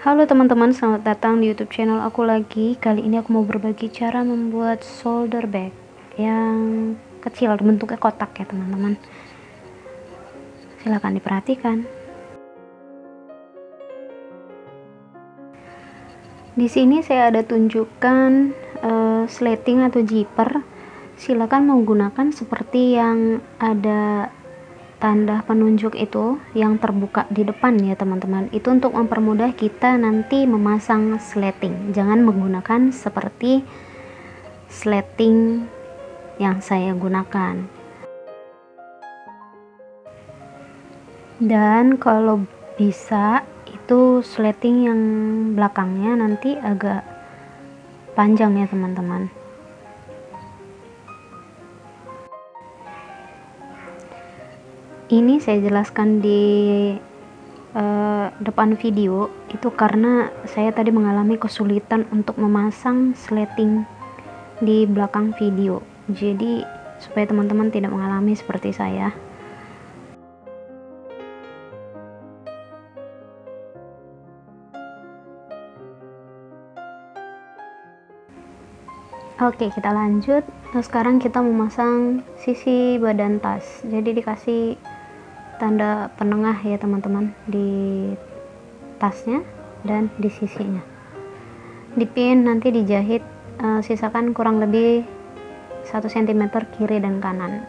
Halo teman-teman, selamat datang di YouTube channel aku lagi. Kali ini aku mau berbagi cara membuat shoulder bag yang kecil, bentuknya kotak ya teman-teman. Silahkan diperhatikan. Di sini saya ada tunjukkan sleting atau zipper. Silakan menggunakan seperti yang ada tanda penunjuk itu yang terbuka di depan ya teman-teman. Itu untuk mempermudah kita nanti memasang sleting. Jangan menggunakan seperti sleting yang saya gunakan. Dan kalau bisa itu sleting yang belakangnya nanti agak panjang ya teman-teman. Ini saya jelaskan di depan video itu karena saya tadi mengalami kesulitan untuk memasang sleting di belakang video, jadi supaya teman-teman tidak mengalami seperti saya. Oke, kita lanjut. Nah, sekarang kita memasang sisi badan tas. Jadi dikasih tanda penengah ya teman-teman di tasnya dan di sisinya. Dipin, nanti dijahit, sisakan kurang lebih 1 cm kiri dan kanan.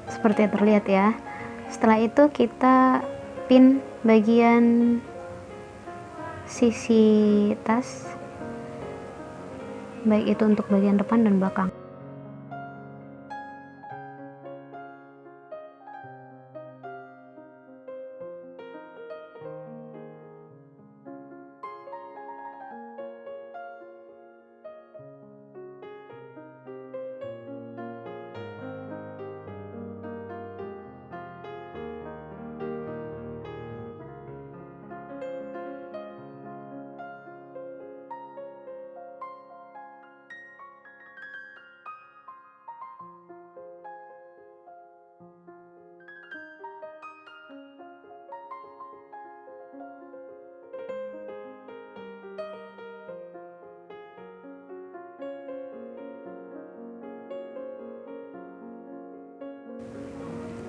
Seperti terlihat ya. Setelah itu kita pin bagian sisi tas, baik itu untuk bagian depan dan belakang.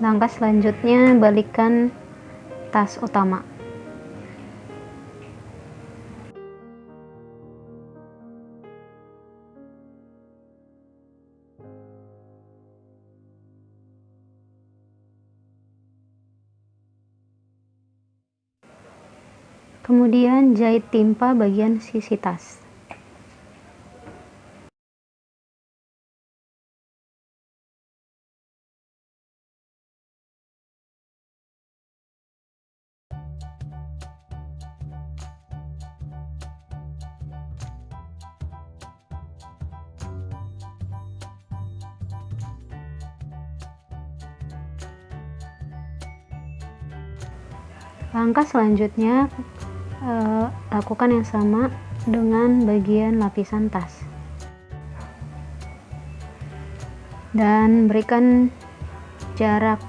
Langkah selanjutnya, balikan tas utama. Kemudian jahit timpa bagian sisi tas. Langkah selanjutnya, lakukan yang sama dengan bagian lapisan tas dan berikan jarak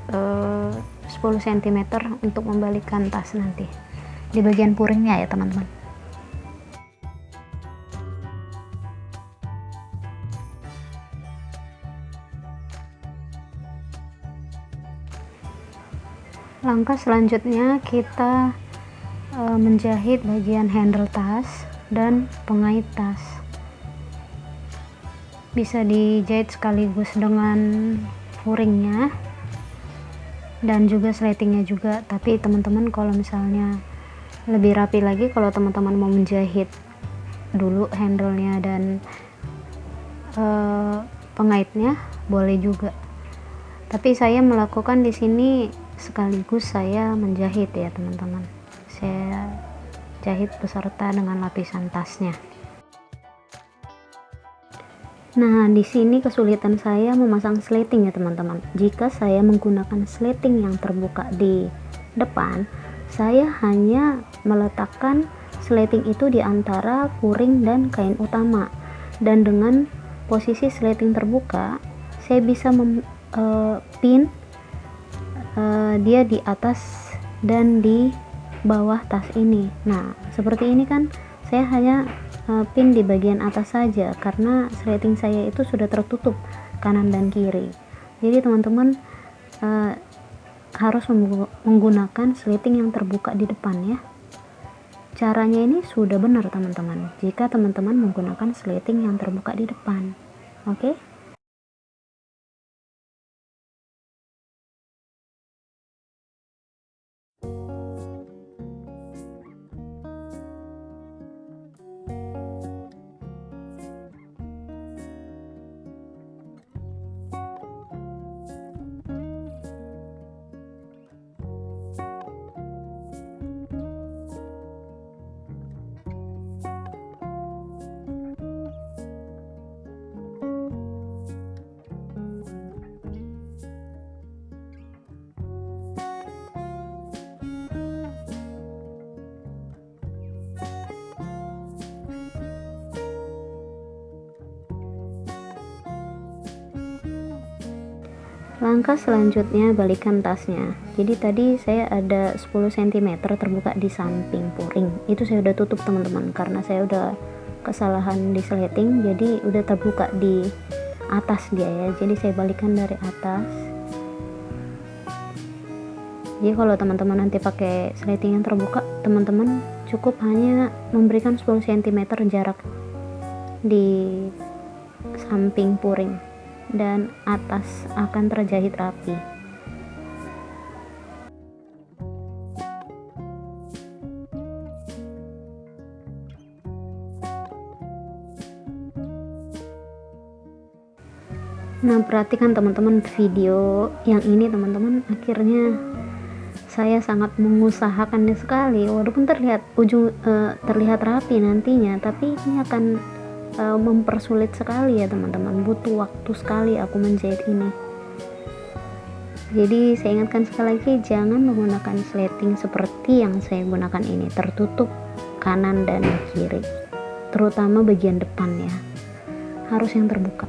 10 cm untuk membalikkan tas nanti di bagian puringnya ya teman-teman. Langkah selanjutnya kita menjahit bagian handle tas dan pengait tas. Bisa dijahit sekaligus dengan furingnya dan juga sletingnya juga, tapi teman-teman kalau misalnya lebih rapi lagi, kalau teman-teman mau menjahit dulu handle-nya dan pengaitnya boleh juga, tapi saya melakukan di sini sekaligus saya menjahit ya teman-teman. Saya jahit beserta dengan lapisan tasnya. Nah, di sini kesulitan saya memasang sleting ya teman-teman. Jika saya menggunakan sleting yang terbuka di depan, saya hanya meletakkan sleting itu di antara puring dan kain utama. dan dengan posisi sleting terbuka saya bisa pin dia di atas dan di bawah tas ini. Nah, seperti ini kan saya hanya pin di bagian atas saja karena sleting saya itu sudah tertutup kanan dan kiri. Jadi teman-teman harus menggunakan sleting yang terbuka di depan ya. Caranya ini sudah benar teman-teman jika teman-teman menggunakan sleting yang terbuka di depan. Oke? Langkah selanjutnya balikan tasnya. Jadi tadi saya ada 10 cm terbuka di samping puring. Itu saya udah tutup teman-teman karena saya udah kesalahan di sleting, jadi udah terbuka di atas dia ya. Jadi saya balikan dari atas. Jadi kalau teman-teman nanti pakai sleting yang terbuka, teman-teman cukup hanya memberikan 10 cm jarak di samping puring dan atas akan terjahit rapi. Nah, perhatikan teman-teman video yang ini teman-teman, akhirnya saya sangat mengusahakannya sekali walaupun terlihat terlihat rapi nantinya, tapi ini akan mempersulit sekali ya teman-teman, butuh waktu sekali aku menjahit ini. Jadi saya ingatkan sekali lagi, jangan menggunakan sleting seperti yang saya gunakan ini, tertutup kanan dan kiri, terutama bagian depan ya, harus yang terbuka.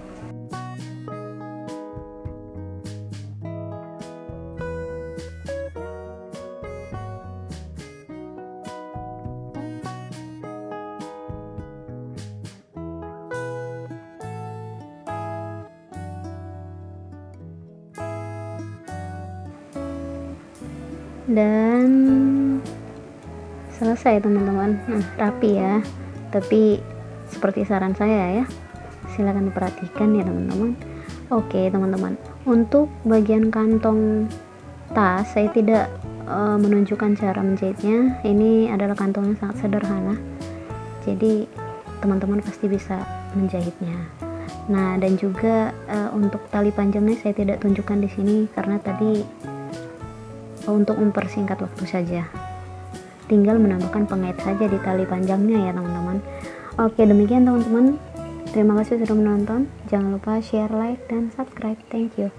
Dan selesai teman-teman. Nah, rapi ya, tapi seperti saran saya ya, silahkan diperhatikan ya teman-teman. Oke teman-teman, untuk bagian kantong tas saya tidak menunjukkan cara menjahitnya. Ini adalah kantongnya sangat sederhana, jadi teman-teman pasti bisa menjahitnya. Nah, dan juga untuk tali panjangnya saya tidak tunjukkan di sini karena tadi untuk mempersingkat waktu saja, tinggal menambahkan pengait saja di tali panjangnya ya teman-teman. Oke, demikian teman-teman, terima kasih sudah menonton. Jangan lupa share, like, dan subscribe. Thank you.